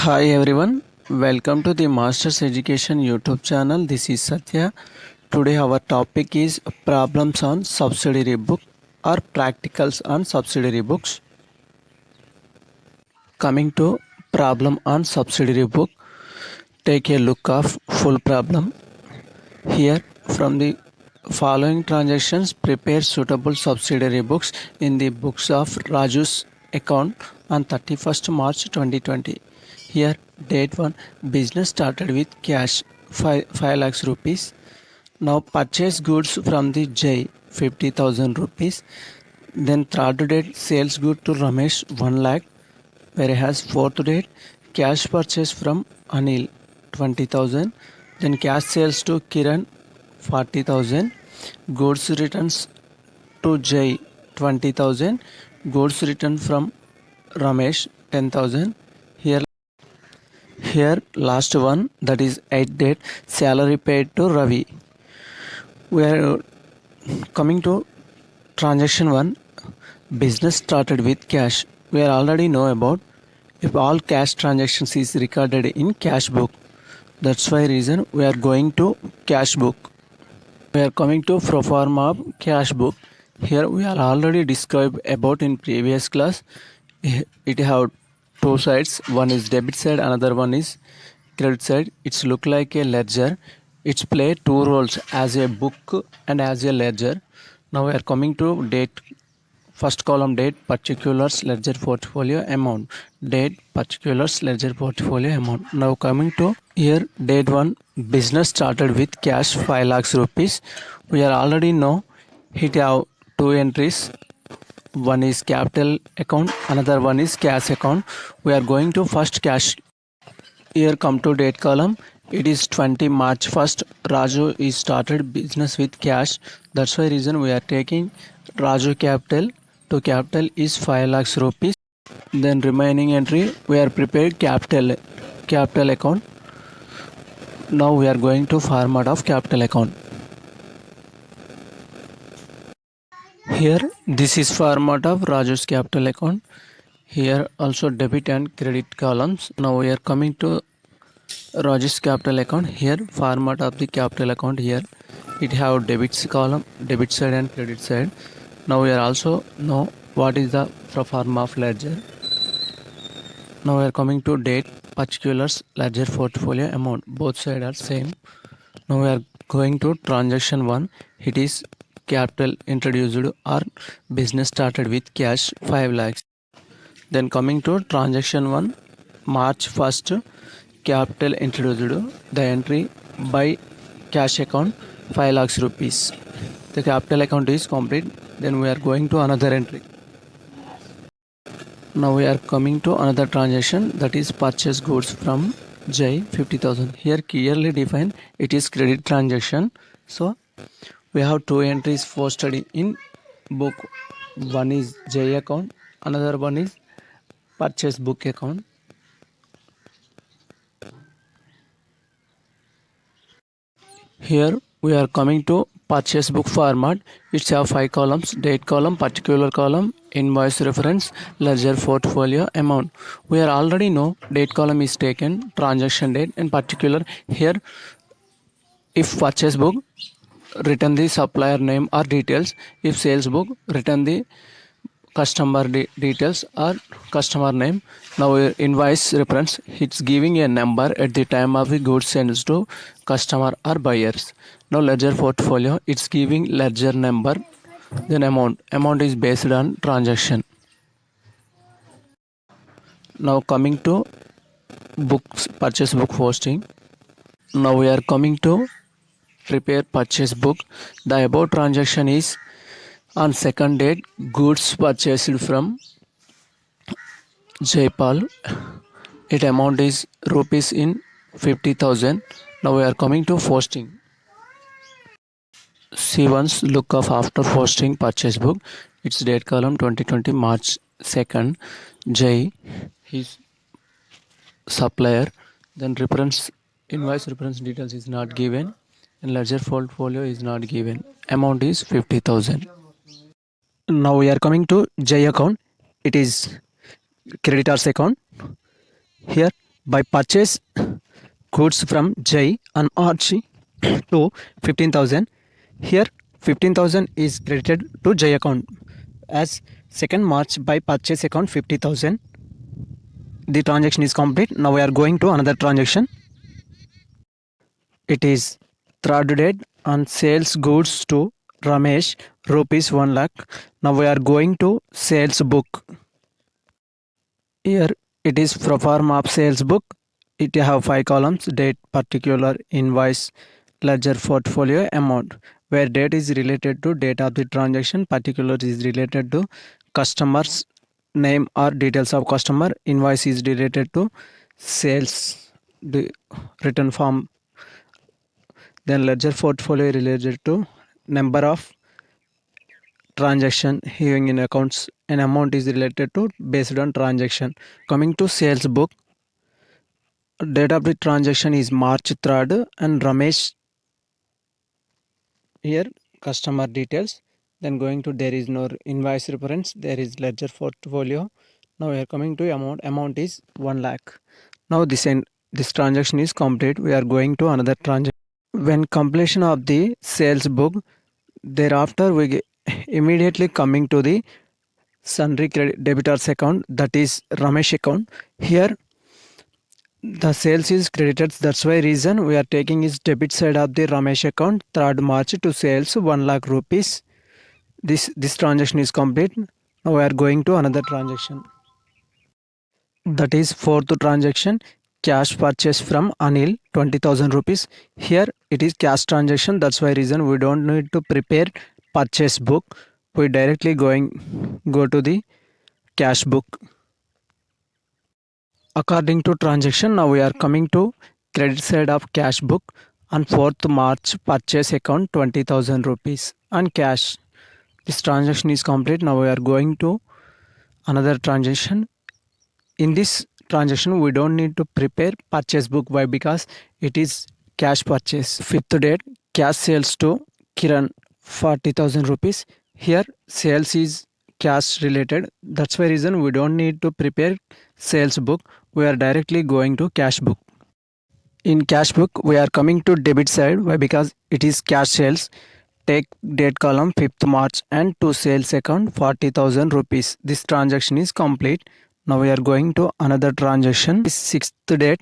Hi everyone, welcome to the Masters Education YouTube channel. This is Satya. Today our topic is problems on subsidiary book or practicals on subsidiary books. Coming to problem on subsidiary book, take a look of full problem. Here from the following transactions, prepare suitable subsidiary books in the books of Raju's account on 31st March 2020. Here date 1, business started with cash 5 lakhs rupees. Now purchase goods from the J 50,000 rupees. Then third date, sales good to Ramesh 1 lakh. Whereas fourth date, cash purchase from Anil 20,000. Then cash sales to Kiran 40,000. Goods returns to J 20,000. Goods return from Ramesh 10,000. Here last one, that is 8th date, salary paid to Ravi. We are coming to transaction 1, business started with cash. We are already know about if all cash transactions is recorded in cash book. That's why reason we are going to cash book. We are coming to pro forma of cash book. Here we are already described about in previous class. It have two sides. One is debit side, another one is credit side. It's look like a ledger. It's play two roles as a book and as a ledger. Now we are coming to date. First column date, particulars, ledger portfolio amount. Date, particulars, ledger portfolio amount. Now coming to here date 1, business started with cash 5 lakhs rupees. We are already know it have two entries. One is capital account, another one is cash account. We are going to first cash. Here come to date column. It is 20 March 1st. Raju is started business with cash. That's why reason we are taking Raju capital to capital is 5 lakhs rupees. Then remaining entry we are prepared capital account. Now we are going to format of capital account. Here this is format of Raju's capital account. Here also debit and credit columns. Now we are coming to Raju's capital account. Here format of the capital account. Here it have debits column, debit side and credit side. Now we are also know what is the pro forma of ledger. Now we are coming to date, particulars, ledger portfolio amount. Both sides are same. Now we are going to transaction 1. It is capital introduced or business started with cash 5 lakhs. Then coming to transaction 1, March 1st, capital introduced, the entry by cash account 5 lakhs rupees. The capital account is complete. Then we are going to another entry. Now we are coming to another transaction, that is purchase goods from J 50,000. Here clearly defined it is credit transaction. So we have two entries for study in book. One is J account, another one is purchase book account. Here we are coming to purchase book format. It's have 5 columns: date column, particular column, invoice reference, ledger portfolio amount. We are already know date column is taken, transaction date and particular. Here if purchase book, written the supplier name or details. If sales book, written the customer details or customer name. Now invoice reference, it's giving a number at the time of the goods sends to customer or buyers. Now ledger portfolio, it's giving ledger number. Then amount is based on transaction. Now coming to books, purchase book posting. Now we are coming to prepare purchase book. The above transaction is on second date, goods purchased from Jaipal. Its amount is rupees in 50,000. Now we are coming to posting. See once look of after posting purchase book. Its date column 2020 March 2nd. J, his supplier. Then reference, invoice reference details is not given and ledger portfolio is not given. Amount is 50,000. Now we are coming to J account. It is creditors account. Here by purchase goods from Jai on March to 15,000. Here 15,000 is credited to Jai account as 2nd March by purchase account 50,000. The transaction is complete. Now we are going to another transaction. It is 3rd date on sales goods to Ramesh rupees 1 lakh. Now we are going to sales book. Here it is pro forma of sales book. It have 5 columns: date, particular, invoice, ledger, portfolio, amount. Where date is related to date of the transaction, particular is related to customer's name or details of customer, invoice is related to sales the written form, then ledger portfolio related to number of transaction having in accounts, and amount is related to based on transaction. Coming to sales book, date of the transaction is March 3rd and Ramesh. Here customer details, then going to there is no invoice reference, there is ledger portfolio. Now we are coming to amount is 1 lakh. Now this transaction is complete. We are going to another transaction. When completion of the sales book, thereafter we immediately coming to the sundry credit debitors account, that is Ramesh account. Here the sales is credited, that's why reason we are taking is debit side of the Ramesh account 3rd March to sales 1 lakh rupees. This transaction is complete. Now we are going to another transaction, that is 4th transaction, cash purchase from Anil 20,000 rupees. Here it is cash transaction, that's why reason we don't need to prepare purchase book. We directly go to the cash book. According to transaction, now we are coming to credit side of cash book. On 4th March purchase account 20,000 rupees on cash. This transaction is complete. Now we are going to another transaction. In this transaction we don't need to prepare purchase book. Why? Because it is cash purchase. 5th date, cash sales to Kiran 40,000 rupees. Here sales is cash related, that's why reason we don't need to prepare sales book. We are directly going to cash book. In cash book we are coming to debit side. Why? Because it is cash sales. Take date column 5th March and to sales account 40,000 rupees. This transaction is complete. Now we are going to another transaction. 6th date,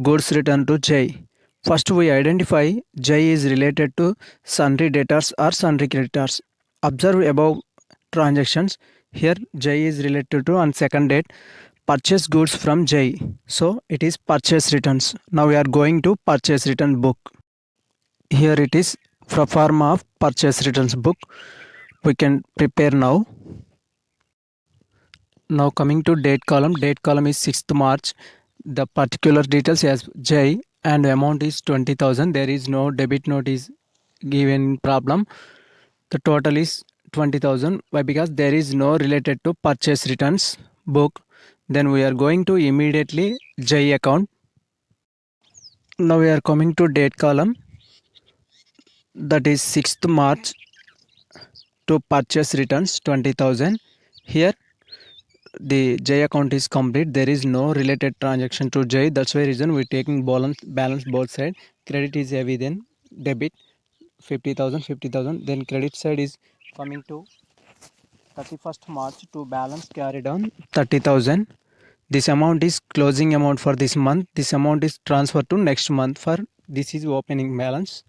goods returned to Jai. First we identify Jai is related to sundry debtors or sundry creditors. Observe above transactions. Here Jai is related to on 2nd date purchase goods from Jai, so it is purchase returns. Now we are going to purchase return book. Here it is pro forma of purchase returns book. We can prepare now. Now coming to date column is 6th March. The particular details as Jai and amount is 20,000. There is no debit note is given problem. The total is 20,000. Why? Because there is no related to purchase returns book. Then we are going to immediately Jai account. Now we are coming to date column, that is 6th March to purchase returns 20,000. Here the Jai account is complete. There is no related transaction to Jai, that's why reason we taking balance both side. Credit is heavy, then debit 50,000. Then credit side is coming to 31st March to balance carried on 30,000. This amount is closing amount for this month. This amount is transferred to next month for this is opening balance.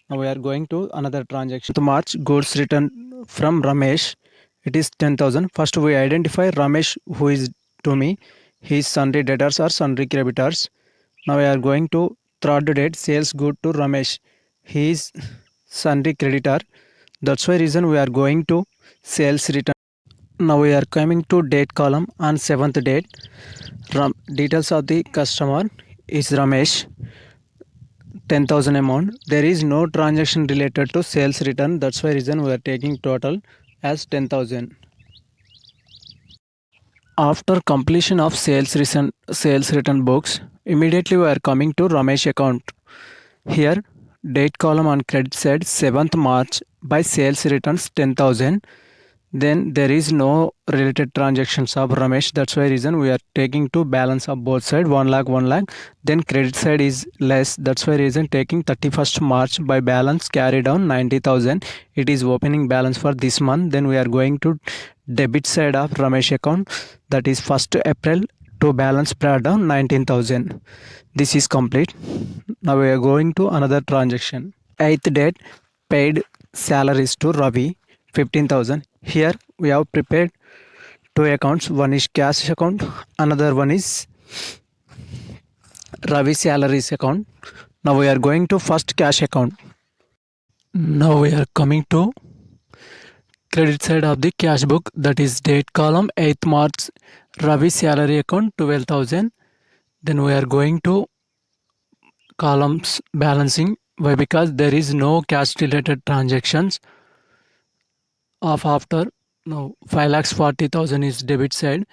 Now we are going to another transaction. To March goods returned from Ramesh, it is 10,000. First we identify Ramesh who is to me. His sundry debtors or sundry creditors. Now we are going to 3rd date sales good to Ramesh. He is sundry creditor. That's why reason we are going to sales return. Now we are coming to date column on 7th date. Details of the customer is Ramesh, 10,000 amount. There is no transaction related to sales return. That's why reason we are taking total as 10,000. After completion of sales return books, immediately we are coming to Ramesh account. Here date column on credit side 7th March by sales returns 10,000. then there is no related transactions of Ramesh. That's why reason we are taking to balance of both side 1 lakh 1 lakh. Then credit side is less. That's why reason taking 31st March by balance carry down 90,000. It is opening balance for this month. Then we are going to debit side of Ramesh account, that is 1st April, to balance brought down 19,000. This is complete. Now we are going to another transaction. 8th date paid salaries to Ravi 15,000. Here we have prepared two accounts. One is cash account, another one is Ravi salaries account. Now we are going to first cash account. Now we are coming to credit side of the cash book, that is date column 8th March Ravi salary account 12,000. Then we are going to columns balancing. Why? Because there is no cash related transactions of after. Now 5,40,000 is debit side.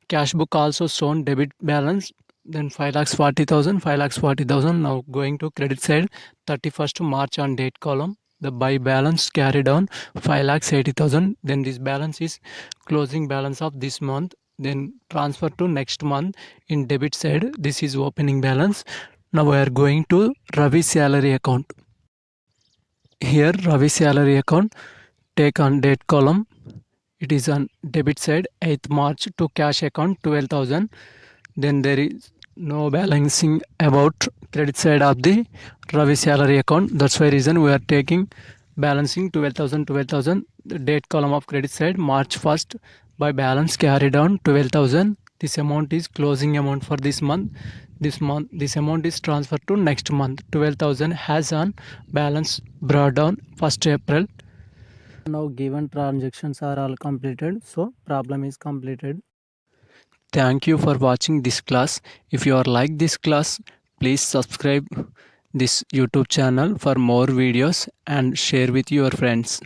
Cash book also shown debit balance. Then 5,40,000, 5,40,000. Now going to credit side 31st March on date column. The buy balance carried on 5,80,000. Then this balance is closing balance of this month. Then transfer to next month in debit side. This is opening balance. Now we are going to Ravi salary account. Here Ravi salary account, take on date column. It is on debit side 8th March to cash account 12,000. Then there is no balancing about credit side of the Ravi salary account. That's why reason we are taking balancing 12,000 12,000. The date column of credit side March 1st by balance carried on 12,000. This amount is closing amount for this month. This amount is transferred to next month. 12,000 has on balance brought down 1st April. Now given transactions are all completed, so problem is completed. Thank you for watching this class. If you are like this class, please subscribe this YouTube channel for more videos and share with your friends.